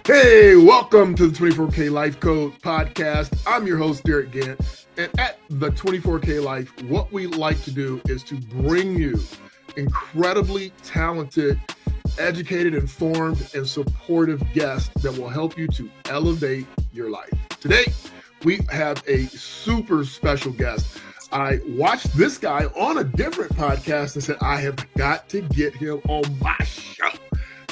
Hey, welcome to the 24K Life Code podcast. I'm your host, Derek Gant. And at the 24K Life, what we like to do is to bring you incredibly talented, educated, informed, and supportive guests that will help you to elevate your life. Today, we have a super special guest. I watched this guy on a different podcast and said, I have got to get him on my show.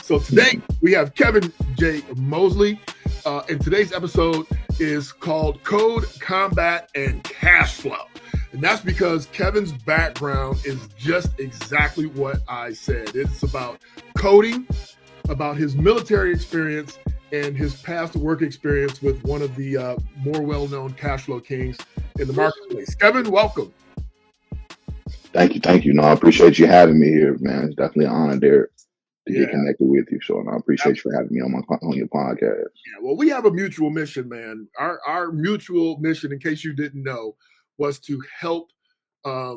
So today we have Kevin J. Mosley, and today's episode is called Code, Combat, and Cash Flow. And that's because Kevin's background is just exactly what I said. It's about coding, about his military experience, and his past work experience with one of the more well-known cash flow kings in the marketplace. Kevin, welcome. Thank you. No, I appreciate you having me here, man. It's definitely an honor, Derek, to get connected with you. So, and I appreciate you for having me on your podcast. Yeah, well, we have a mutual mission, man. Our mutual mission, in case you didn't know, was to help. I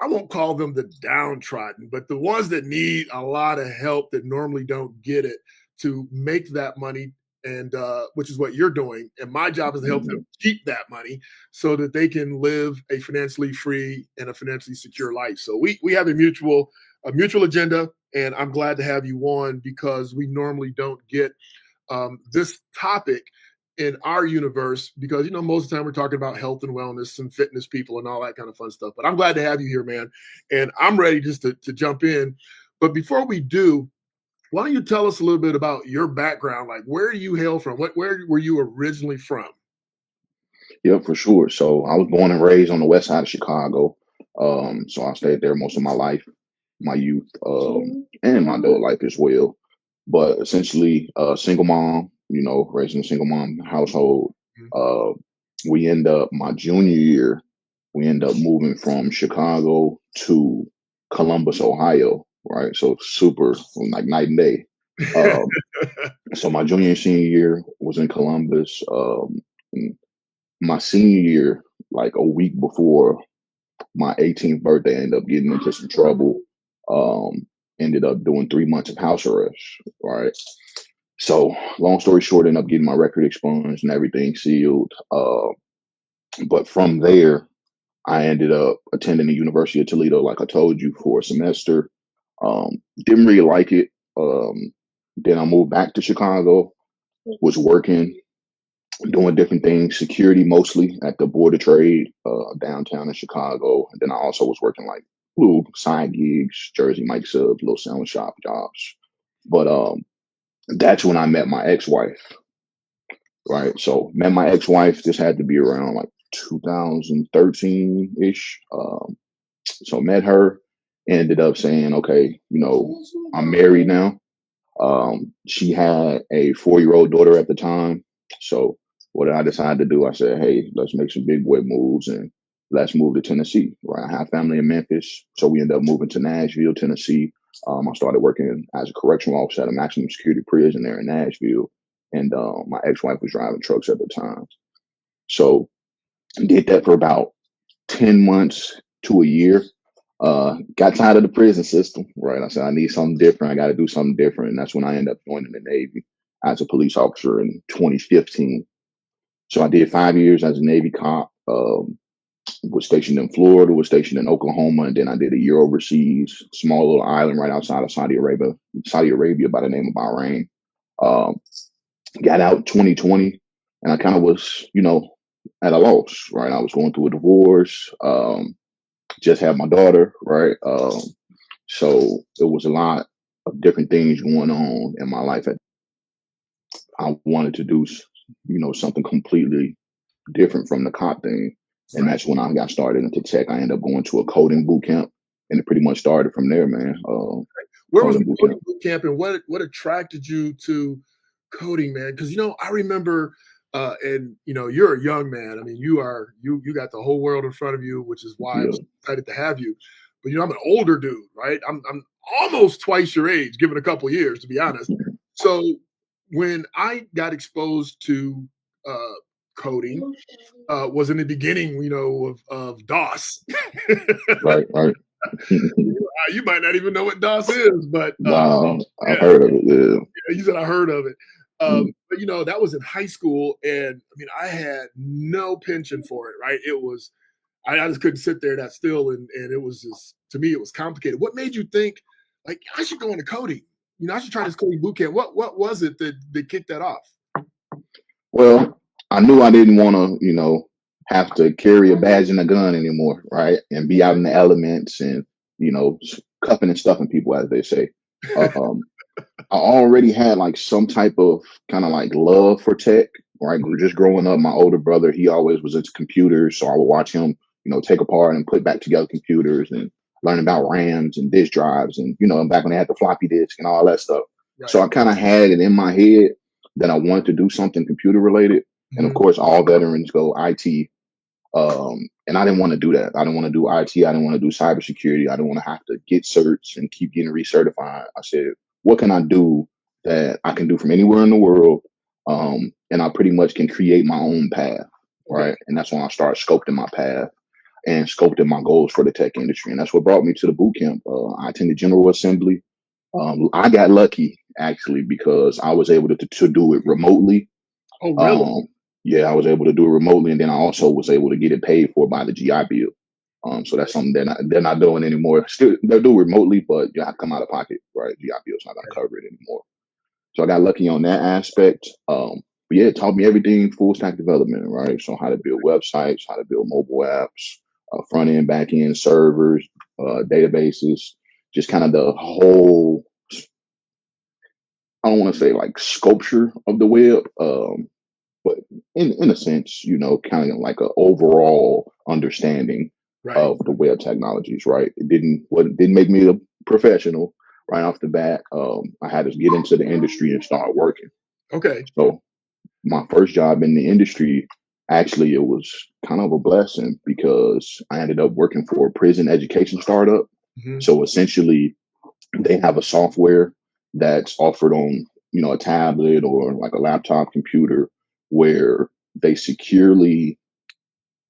won't call them the downtrodden, but the ones that need a lot of help that normally don't get it, to make that money, and which is what you're doing. And my job is to help them keep that money so that they can live a financially free and a financially secure life. So we have a mutual agenda, and I'm glad to have you on because we normally don't get this topic in our universe because, most of the time we're talking about health and wellness and fitness people and all that kind of fun stuff. But I'm glad to have you here, man. And I'm ready just to jump in. But before we do, why don't you tell us a little bit about your background? Like, where do you hail from? Where were you originally from? Yeah, for sure. So I was born and raised on the west side of Chicago. So I stayed there most of my life, my youth, and my adult life as well. But essentially, single mom, raised in a single mom household. We end up my junior year, we end up moving from Chicago to Columbus, Ohio. Right. So super like night and day. So my junior and senior year was in Columbus. My senior year, like a week before my 18th birthday, I ended up getting into some trouble. Ended up doing 3 months of house arrest. Right. So long story short, ended up getting my record expunged and everything sealed. But from there, I ended up attending the University of Toledo, like I told you, for a semester. Didn't really like it. Then I moved back to Chicago, was working, doing different things, security mostly at the Board of Trade downtown in Chicago. And then I also was working like little side gigs, Jersey Mike subs, little sandwich shop jobs. But that's when I met my ex-wife, right? So met my ex-wife, this had to be around like 2013-ish. So met her, ended up saying, okay, I'm married now. She had a 4-year-old daughter at the time. So what I decided to do, I said, hey, let's make some big boy moves and let's move to Tennessee, right? I have family in Memphis. So we ended up moving to Nashville, Tennessee. I started working as a correctional officer at a maximum security prison there in Nashville. And my ex-wife was driving trucks at the time. So did that for about 10 months to a year. Got tired of the prison system, right? I said, I need something different. I got to do something different. And that's when I ended up joining the Navy as a police officer in 2015. So I did 5 years as a Navy cop, was stationed in Florida, was stationed in Oklahoma, and then I did a year overseas, small little island right outside of Saudi Arabia by the name of Bahrain. Got out 2020, and I kind of was, at a loss, right? I was going through a divorce, just had my daughter, right? So there was a lot of different things going on in my life. I wanted to do, something completely different from the cop thing. And that's when I got started into tech. I ended up going to a coding boot camp, and it pretty much started from there, man. Where was the coding boot camp, and what attracted you to coding, man? Because I remember, and you're a young man. I mean, you got the whole world in front of you, which is why I was excited to have you. But I'm an older dude, right? I'm almost twice your age, given a couple of years, to be honest. So when I got exposed to coding, was in the beginning, of DOS. Right. You might not even know what DOS is, but no, I've heard of it. Yeah. You said I heard of it. But that was in high school, and I mean, I had no pension for it. Right? It was I just couldn't sit there that still, and it was just, to me, it was complicated. What made you think like I should go into coding? I should try this coding boot camp. What was it that kicked that off? Well, I knew I didn't want to, have to carry a badge and a gun anymore, right? And be out in the elements and, cuffing and stuffing people, as they say. Um, I already had like some type of kind of like love for tech, right? Just growing up, my older brother, he always was into computers. So I would watch him, take apart and put back together computers and learn about RAMs and disk drives and, back when they had the floppy disk and all that stuff. Right. So I kind of had it in my head that I wanted to do something computer related. And of course, all veterans go IT. And I didn't want to do that. I didn't want to do IT. I didn't want to do cybersecurity. I didn't want to have to get certs and keep getting recertified. I said, what can I do that I can do from anywhere in the world? And I pretty much can create my own path, right? Okay. And that's when I started sculpting my path and sculpting my goals for the tech industry. And that's what brought me to the boot camp. I attended General Assembly. I got lucky, actually, because I was able to do it remotely. Oh, really? Yeah, I was able to do it remotely, and then I also was able to get it paid for by the GI Bill. So that's something they're not doing anymore. Still, they'll do it remotely, but you have to come out of pocket, right? GI Bill's not going to cover it anymore. So I got lucky on that aspect. But yeah, it taught me everything full stack development, right? So how to build websites, how to build mobile apps, front end, back end servers, databases, just kind of the whole. I don't want to say like sculpture of the web. But in a sense, kind of like an overall understanding Right. of the web technologies, right? It didn't make me a professional right off the bat. I had to get into the industry and start working. Okay. So my first job in the industry, actually, it was kind of a blessing because I ended up working for a prison education startup. So essentially, they have a software that's offered on, a tablet or like a laptop computer where they securely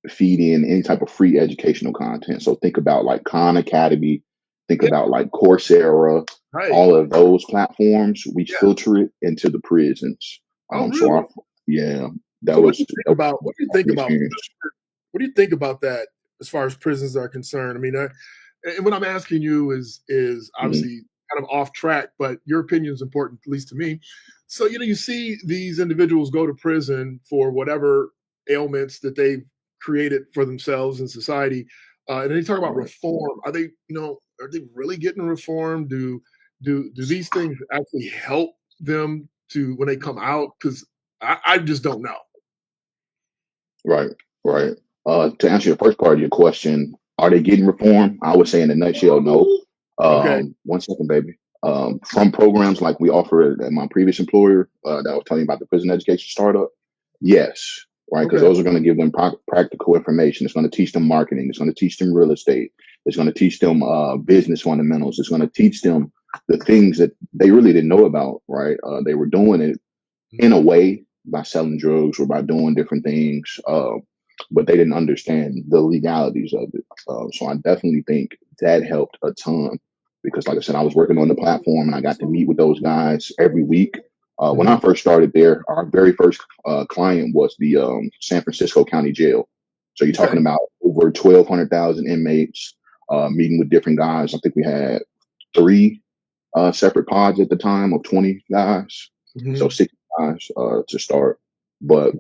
feed in any type of free educational content. So think about like Khan Academy, think about like Coursera, Right. all of those platforms. We Yeah. filter it into the prisons. Oh, really? So yeah, that So was what do you think about experience. what do you think about that as far as prisons are concerned? I mean, and what I'm asking you is obviously kind of off track, but your opinion is important, at least to me. So, you see these individuals go to prison for whatever ailments that they've created for themselves in society. And they talk about reform. Are they really getting reformed? Do these things actually help them to when they come out? Because I just don't know. Right. To answer your first part of your question, are they getting reform? I would say in a nutshell, no. Okay. 1 second, baby. From programs like we offer at my previous employer that I was telling you about the prison education startup, yes, right? Because those are going to give them practical information. It's going to teach them marketing. It's going to teach them real estate. It's going to teach them business fundamentals. It's going to teach them the things that they really didn't know about, right? They were doing it in a way by selling drugs or by doing different things, but they didn't understand the legalities of it. So I definitely think that helped a ton because, like I said, I was working on the platform and I got to meet with those guys every week. When I first started there, our very first client was the San Francisco County Jail. So you're talking about over 1,200,000 inmates, meeting with different guys. I think we had 3 separate pods at the time of 20 guys. So 60 guys to start. But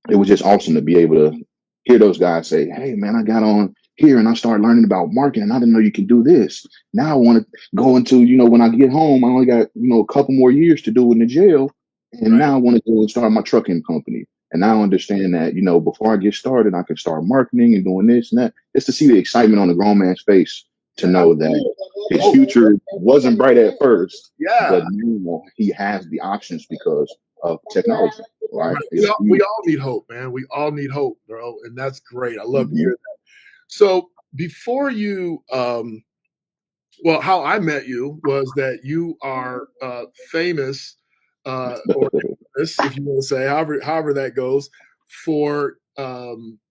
it was just awesome to be able to hear those guys say, hey, man, I got on here and I started learning about marketing. I didn't know you could do this. Now I want to go into, when I get home, I only got, a couple more years to do in the jail. And now I want to go and start my trucking company. And now I understand that, before I get started, I can start marketing and doing this and that. Just to see the excitement on the grown man's face to know that his future wasn't bright at first, but now he has the options because of technology. Right? We all need hope, man. We all need hope, bro, and that's great. I love to hear that. So before you, well, how I met you was that you are famous, or famous, if you want to say, however that goes, for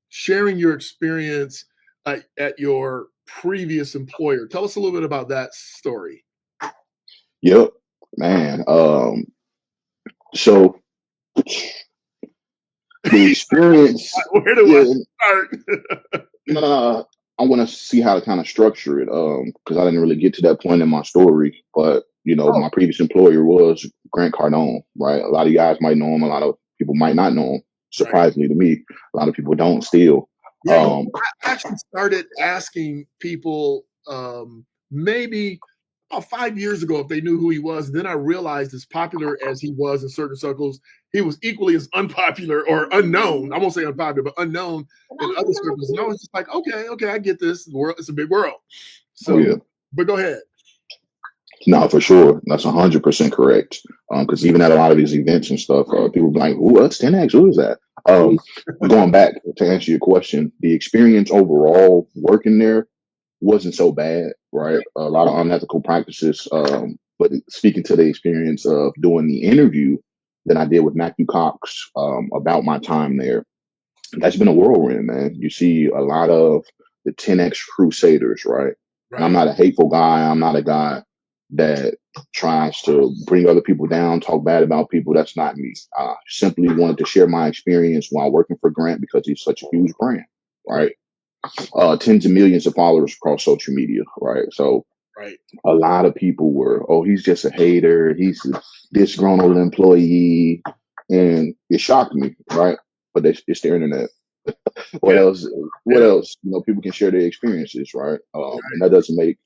sharing your experience at your previous employer. Tell us a little bit about that story. Yep, man. So the experience, Where do I yeah, start? I want to see how to kind of structure it, because I didn't really get to that point in my story. But Oh, my previous employer was Grant Cardone, right? A lot of you guys might know him. A lot of people might not know him. right. Surprisingly to me, a lot of people don't still. Yeah, Um, I actually started asking people maybe about 5 years ago if they knew who he was. Then I realized, as popular as he was in certain circles, he was equally as unpopular or unknown. I won't say unpopular, but unknown in other circles. And I was just like, okay, I get this. The world, it's a big world. oh So, yeah, but go ahead. no, for sure, that's 100% correct. Because even at a lot of these events and stuff, people be like, "Ooh, what's 10x? Who is that?" Going back to answer your question, the experience overall working there wasn't so bad, right? A lot of unethical practices. But speaking to the experience of doing the interview that I did with Matthew Cox, about my time there, that's been a whirlwind, man. You see a lot of the 10X crusaders, right? And I'm Right. not a hateful guy. I'm not a guy that tries to bring other people down, talk bad about people. That's not me. I simply wanted to share my experience while working for Grant because he's such a huge brand, right? Right. Tens of millions of followers across social media, right? So Right. a lot of people were, oh, he's just a hater. He's a disgruntled employee. And it shocked me, right? But it's the internet. What Yeah. else? What Yeah. else? People can share their experiences, right? And that doesn't make,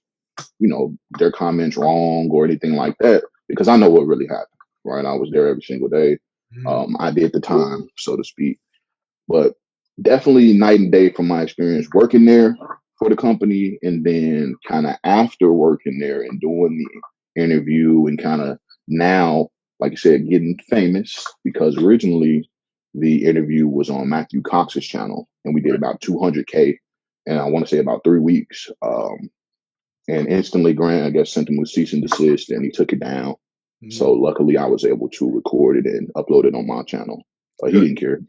their comments wrong or anything like that, because I know what really happened, right? I was there every single day. Mhm. I did the time, so to speak. But definitely night and day from my experience working there for the company, and then kind of after working there and doing the interview, and kind of now, like I said, getting famous, because originally the interview was on Matthew Cox's channel and we did Right. about 200K, and I want to say about 3 weeks. And instantly Grant, I guess, sent him a cease and desist, and he took it down. So Mhm. luckily I was able to record it and upload it on my channel. He Good. didn't care.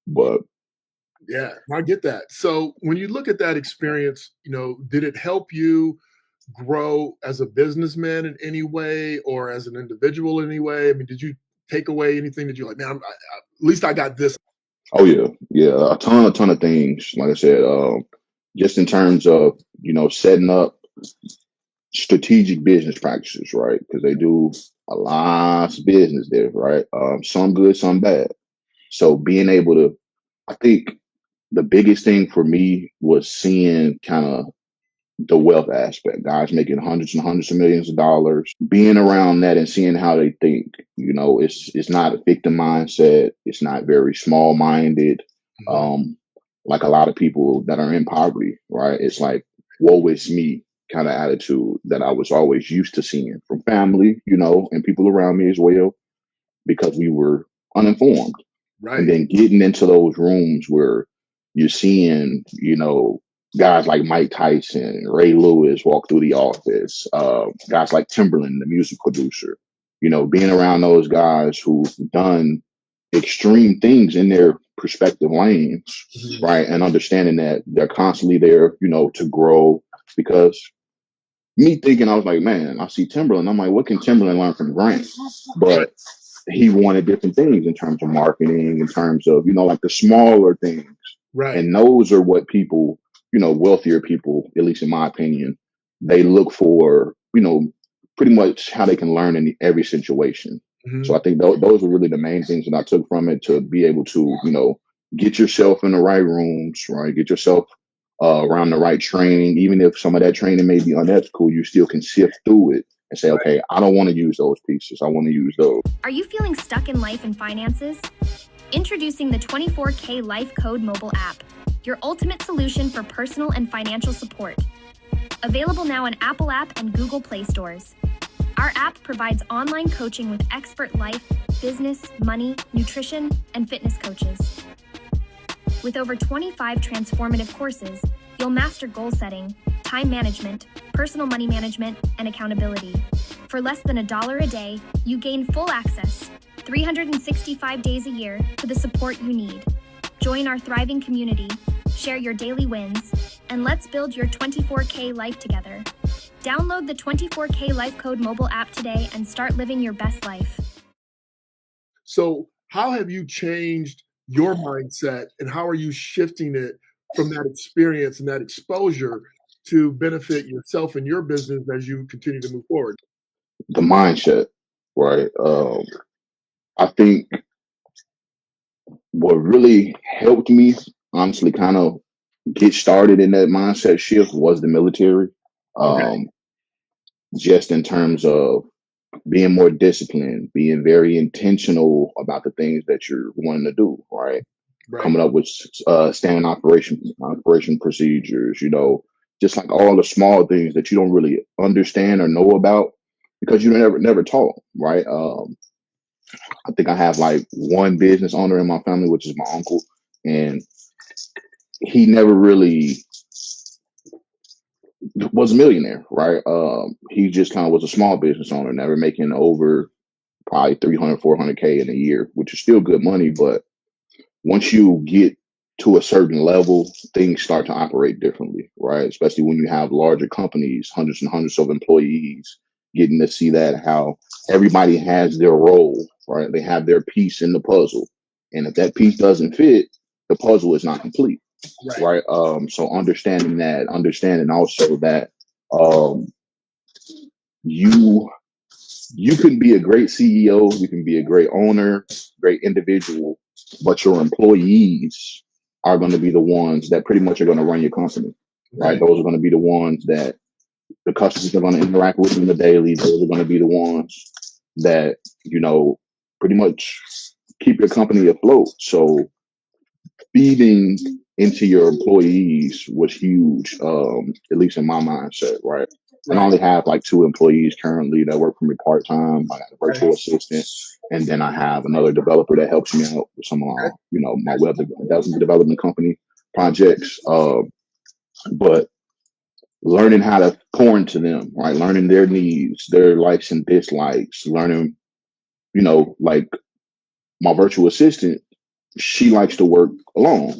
But Yeah, I get that. So when you look at that experience, did it help you grow as a businessman in any way or as an individual in any way? I mean, did you take away anything that you're like, man, at least I got this? oh yeah, yeah, a ton of things. Like I said, just in terms of setting up strategic business practices, right? Because they do a lot of business there, right? Some good, some bad. So being able to, I think the biggest thing for me was seeing kind of the wealth aspect. Guys making hundreds and hundreds of millions of dollars. Being around that and seeing how they think. It's not a victim mindset. It's not very small minded. Mhm. Um, like a lot of people that are in poverty, right? It's like, woe is me kind of attitude that I was always used to seeing from family, and people around me as well, because we were uninformed. And Right. then getting into those rooms where you're seeing, guys like Mike Tyson, Ray Lewis walk through the office, guys like Timberland, the music producer, being around those guys who've done extreme things in their respective lanes, Mhm. right? And understanding that they're constantly there, to grow. Because me thinking, I was like, man, I see Timberland. I'm like, what can Timberland learn from Grant? Right. But he wanted different things in terms of marketing, in terms of, like the smaller things. Right. And those are what people, wealthier people, at least in my opinion, they look for, pretty much how they can learn in every situation. So Mhm. I think those are really the main things that I took from it, to be able to, get yourself in the right rooms, right? Get yourself around the right training. Even if some of that training may be unethical, you still can sift through it and say, Right. okay, I don't want to use those pieces. I want to use those. Are you feeling stuck in life and finances? Introducing the 24K Life Code mobile app, your ultimate solution for personal and financial support. Available now on Apple App and Google Play stores. Our app provides online coaching with expert life, business, money, nutrition, and fitness coaches. With over 25 transformative courses, you'll master goal setting, time management, personal money management, and accountability. For less than $1 a day, you gain full access, 365 days a year, to the support you need. Join our thriving community, share your daily wins, and let's build your 24K life together. Download the 24K Life Code mobile app today and start living your best life. So how have you changed your mindset, and how are you shifting it from that experience and that exposure to benefit yourself and your business as you continue to move forward? The mindset, right? I think what really helped me, honestly, kind of get started in that mindset shift was the military. Okay. Just in terms of being more disciplined, being very intentional about the things that you're wanting to do, right? Right. Coming up with standard operation procedures, just like all the small things that you don't really understand or know about because you never taught, right? I think I have like one business owner in my family, which is my uncle, and he never really was a millionaire, right? He just kind of was a small business owner, never making over probably 300, 400K in a year, which is still good money. But once you get to a certain level, things start to operate differently, right? Especially when you have larger companies, hundreds and hundreds of employees, getting to see that how everybody has their role, right? They have their piece in the puzzle. And if that piece doesn't fit, the puzzle is not complete, Right. right? So understanding also that um, you you can be a great CEO, you can be a great owner, great individual, but your employees are going to be the ones that pretty much are going to run your company, right? Okay. Those are going to be the ones that the customers are going to interact with in the daily. Those are going to be the ones that, pretty much keep your company afloat. So feeding into your employees was huge, at least in my mindset, right? And I Right. only have like 2 employees currently that work for me part time. I got a Okay. virtual assistant, and then I have another developer that helps me out with some of my, my web development company projects. But learning how to pour into them, right? Learning their needs, their likes and dislikes, learning, like my virtual assistant, she likes to work alone.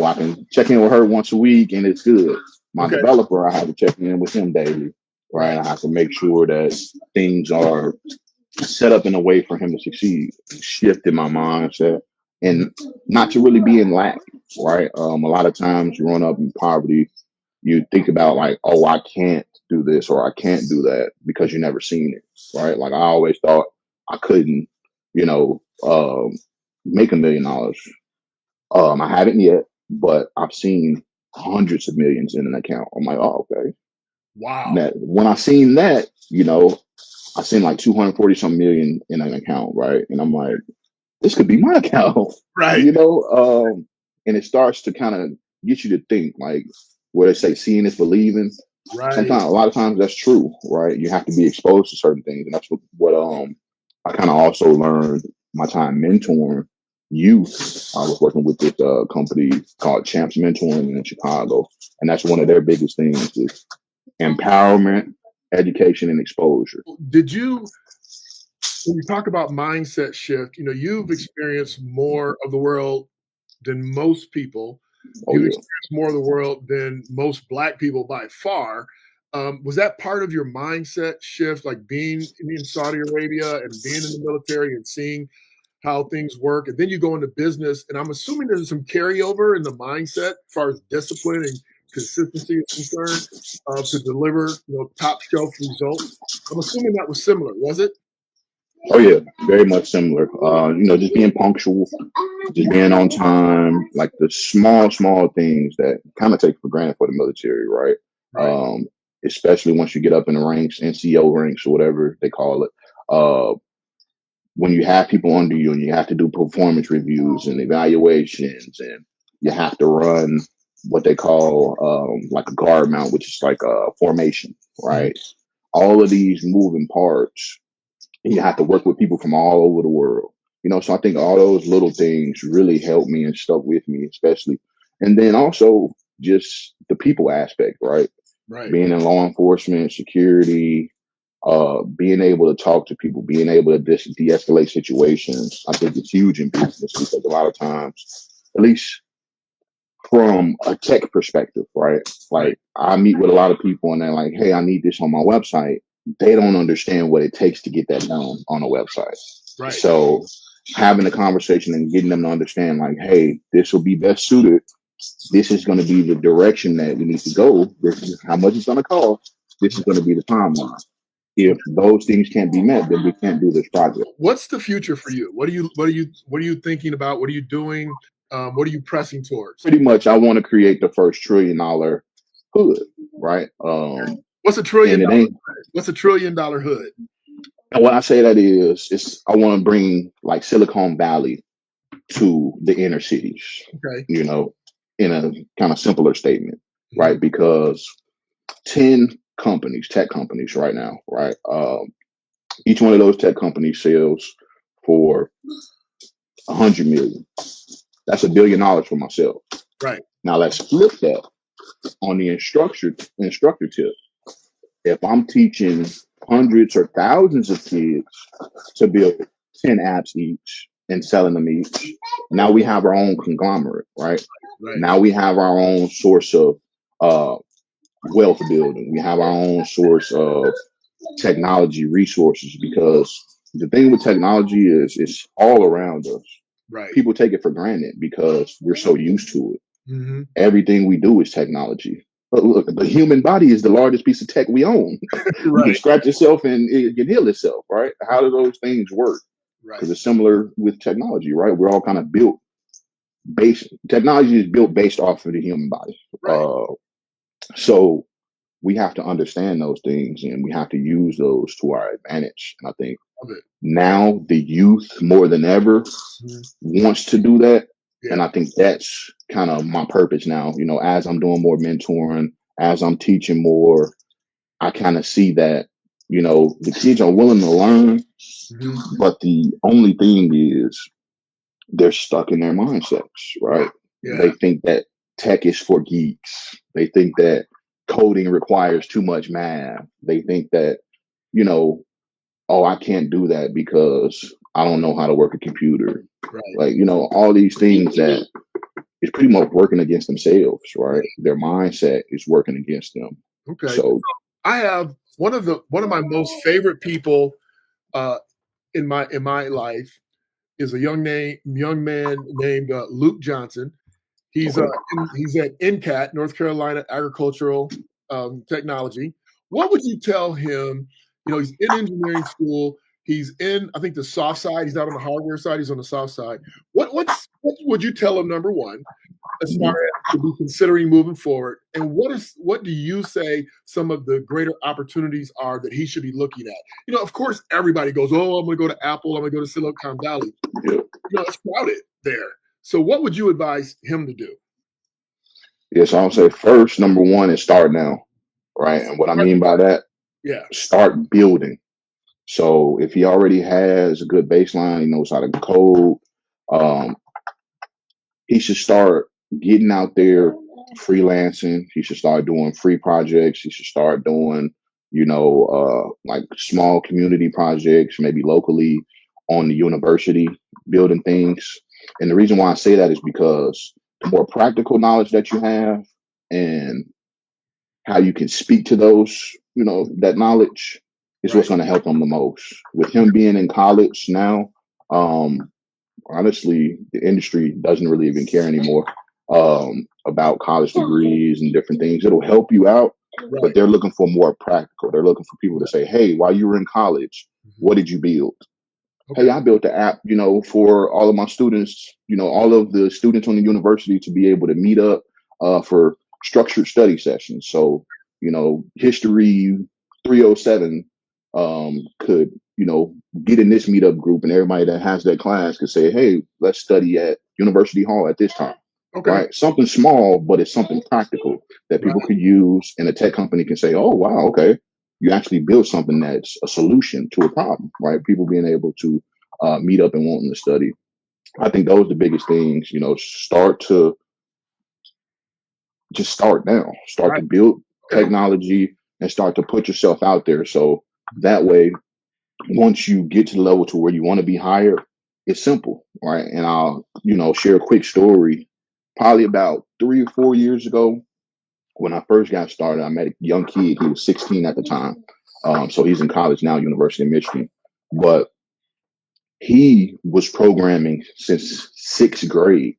I can check in with her once a week and it's good. My Okay. developer, I have to check in with him daily, right? Right. I have to make sure that things are set up in a way for him to succeed. Shift in my mindset and not to really be in lack, right? A lot of times growing up in poverty, you think about like, oh, I can't do this or I can't do that because you never seen it, right? Like I always thought I couldn't, you know, make $1 million. I haven't yet, but I've seen hundreds of millions in an account. I'm like, oh, okay. Wow. That when I seen that, I seen like 240 some million in an account, right? And I'm like, this could be my account, Right. and it starts to kind of get you to think, like where they say seeing is believing. Right. Sometimes, a lot of times, that's true, right? You have to be exposed to certain things, and that's what I kind of also learned my time mentoring youth. I was working with this company called Champs Mentoring in Chicago, and that's one of their biggest things is empowerment, education, and exposure. Did you, when you talk about mindset shift, you've experienced more of the world than most people. Oh You've yeah. experienced more of the world than most Black people by far. Was that part of your mindset shift, like being in Saudi Arabia and being in the military and seeing how things work? And then you go into business, and I'm assuming there's some carryover in the mindset as far as discipline and consistency is concerned to deliver, top shelf results. I'm assuming that was similar, was it? Oh yeah, very much similar. Just being punctual, just being on time, like the small things that kind of take for granted for the military, right? Right. Especially once you get up in the ranks, NCO ranks or whatever they call it. When you have people under you and you have to do performance reviews and evaluations, and you have to run what they call like a guard mount, which is like a formation, right? All of these moving parts, and you have to work with people from all over the world. So I think all those little things really helped me and stuck with me, especially. And then also just the people aspect, right? Right. Being in law enforcement, security, being able to talk to people, being able to de-escalate situations, I think it's huge in business because a lot of times, at least from a tech perspective, right? Like I meet with a lot of people and they're like, hey, I need this on my website. They don't understand what it takes to get that done on a website. Right. So having a conversation and getting them to understand, like, hey, this will be best suited. This is going to be the direction that we need to go. This is how much it's going to cost. This is going to be the timeline. If those things can't be met, then we can't do this project. What's the future for you? What are you thinking about? What are you doing? What are you pressing towards? Pretty much, I want to create the first $1 trillion hood, right? What's a trillion and it dollar? ain't. What's a $1 trillion hood? And when I say that is I want to bring like Silicon Valley to the inner cities, Okay. you know, in a kind of simpler statement, right? Because 10 companies, tech companies right now, right? Each one of those tech companies sells for 100 million. That's $1 billion for myself. Right. Now let's flip that on the instructor tip. If I'm teaching hundreds or thousands of kids to build 10 apps each and selling them each, now we have our own conglomerate, right? Right. Now we have our own source of wealth building. We have our own source of technology resources, because the thing with technology is it's all around us. Right. People take it for granted because we're so used to it. Mm-hmm. Everything we do is technology. But look, the human body is the largest piece of tech we own. You Right. can scratch yourself and it can heal itself, right? How do those things work? Right. Because it's similar with technology, right? We're all kind of built technology is built based off of the human body. Right. So we have to understand those things and we have to use those to our advantage. And I think Love it. now the youth more than ever wants to do that. Yeah. And I think that's kind of my purpose now. You know, as I'm doing more mentoring, as I'm teaching more, I kind of see that, you know, the kids are willing to learn, but the only thing is they're stuck in their mindsets, right? Yeah. They think that tech is for geeks. They think that coding requires too much math. They think that, you know, oh, I can't do that because I don't know how to work a computer. Right. Like, you know, all these things that is pretty much working against themselves, right? Their mindset is working against them. Okay. So I have one of my most favorite people in my life is a young man named Luke Johnson. He's he's at NCAT, North Carolina Agricultural Technology. What would you tell him? You know, he's in engineering school. He's in, I think, the soft side. He's not on the hardware side. He's on the soft side. What would you tell him, number one, as far as to be considering moving forward? And what do you say some of the greater opportunities are that he should be looking at? You know, of course, everybody goes, oh, I'm going to go to Apple. I'm going to go to Silicon Valley. You know, it's crowded there. So what would you advise him to do? yes, I would say first, number one is start now, right? And what I mean by that, start building. So if he already has a good baseline, he knows how to code, he should start getting out there freelancing. He should start doing free projects. He should start doing, you know, like small community projects, maybe locally on the university, building things. And the reason why I say that is because the more practical knowledge that you have and how you can speak to those, you know, that knowledge is what's going to help them the most. With him being in college now, honestly, the industry doesn't really even care anymore about college degrees and different things. It'll help you out, but they're looking for more practical. They're looking for people to say, hey, while you were in college, what did you build? Hey, I built the app, you know, for all of my students, you know, all of the students on the university to be able to meet up for structured study sessions. So, you know, History 307 could, you know, get in this meetup group, and everybody that has that class could say, hey, let's study at University Hall at this time. Right? Something small, but it's something practical that people could use, and a tech company can say, oh, wow, okay. You actually build something that's a solution to a problem, right? People being able to meet up and wanting to study. I think those are the biggest things, you know, start now, start to build technology and start to put yourself out there. So that way, once you get to the level to where you want to be hired, it's simple, right? And I'll, you know, share a quick story. Probably about 3 or 4 years ago, when I first got started, I met a young kid. He was 16 at the time. So he's in college now, University of Michigan. But he was programming since 6th grade,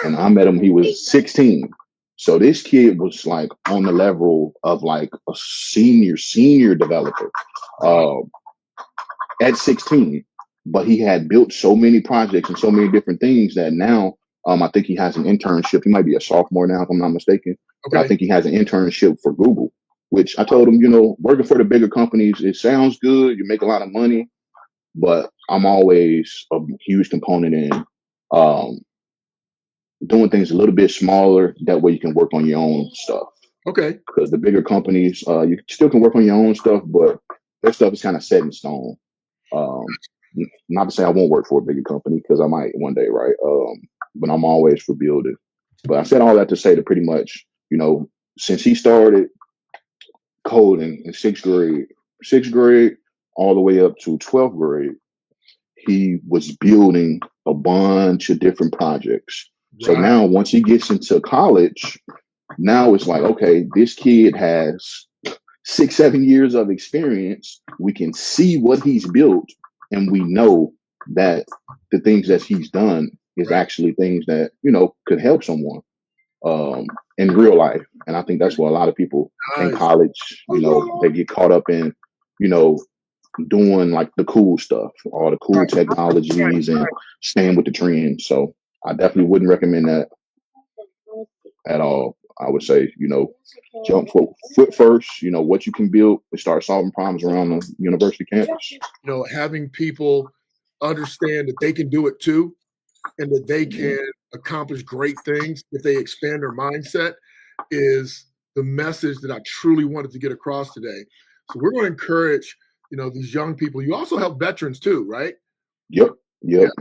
and I met him. He was 16. So this kid was like on the level of like a senior developer at 16. But he had built so many projects and so many different things that now I think he has an internship. He might be a sophomore now, if I'm not mistaken. But I think he has an internship for Google, which I told him, working for the bigger companies, it sounds good. You make a lot of money, but I'm always a huge component in doing things a little bit smaller. That way you can work on your own stuff. Okay. Because the bigger companies, you still can work on your own stuff, but their stuff is kind of set in stone. Not to say I won't work for a bigger company, because I might one day, right? But I'm always for building. But I said all that to say that pretty much, since he started coding in 6th grade all the way up to 12th grade, he was building a bunch of different projects. So now once he gets into college, now it's like, okay, this kid has 6-7 years of experience. We can see what he's built, and we know that the things that he's done is actually things that, could help someone in real life. And I think that's what a lot of people in college, they get caught up in, doing like the cool stuff, all the cool technologies and staying with the trends. So I definitely wouldn't recommend that at all. I would say, jump foot first, what you can build and start solving problems around the university campus. Having people understand that they can do it too, and that they can accomplish great things if they expand their mindset is the message that I truly wanted to get across today. So we're going to encourage, these young people. You also help veterans too, right? Yep.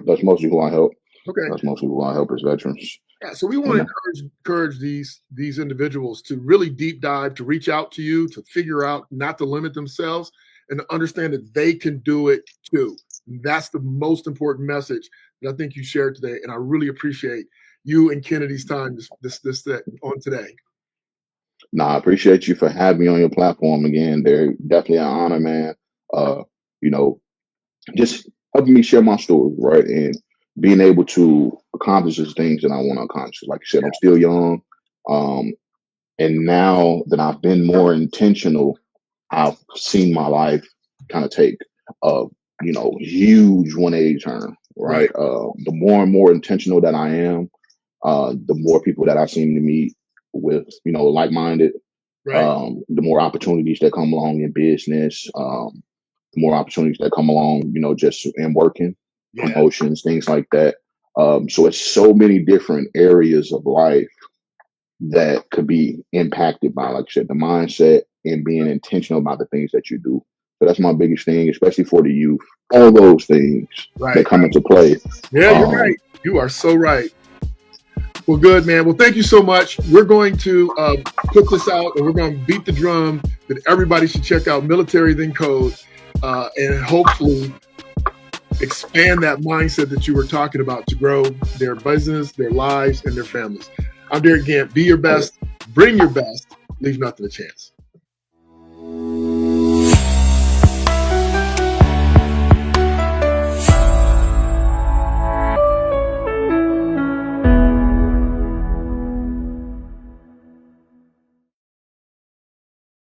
That's mostly who I help. Okay. That's mostly who I help is veterans. Yeah, so we want to encourage these individuals to really deep dive, to reach out to you, to figure out not to limit themselves, and to understand that they can do it too. That's the most important message that I think you shared today, and I really appreciate you and Kennedy's time on today. No, I appreciate you for having me on your platform again. They're definitely an honor, man. Just helping me share my story, right? And being able to accomplish the things that I want to accomplish. Like you said, I'm still young. And now that I've been more intentional, I've seen my life kind of take a, huge 180 turn, right? The more and more intentional that I am, the more people that I seem to meet with, like-minded, the more opportunities that come along in business, the more opportunities that come along, just in working, promotions, things like that. So it's so many different areas of life that could be impacted by, like I said, the mindset and being intentional about the things that you do. So that's my biggest thing, especially for the youth. All those things that come into play. Yeah, you're right. You are so right. Well, good, man. Well, thank you so much. We're going to put this out, and we're going to beat the drum that everybody should check out Military Then Code, and hopefully expand that mindset that you were talking about to grow their business, their lives, and their families. I'm Derek Gant. Be your best. Bring your best. Leave nothing to chance.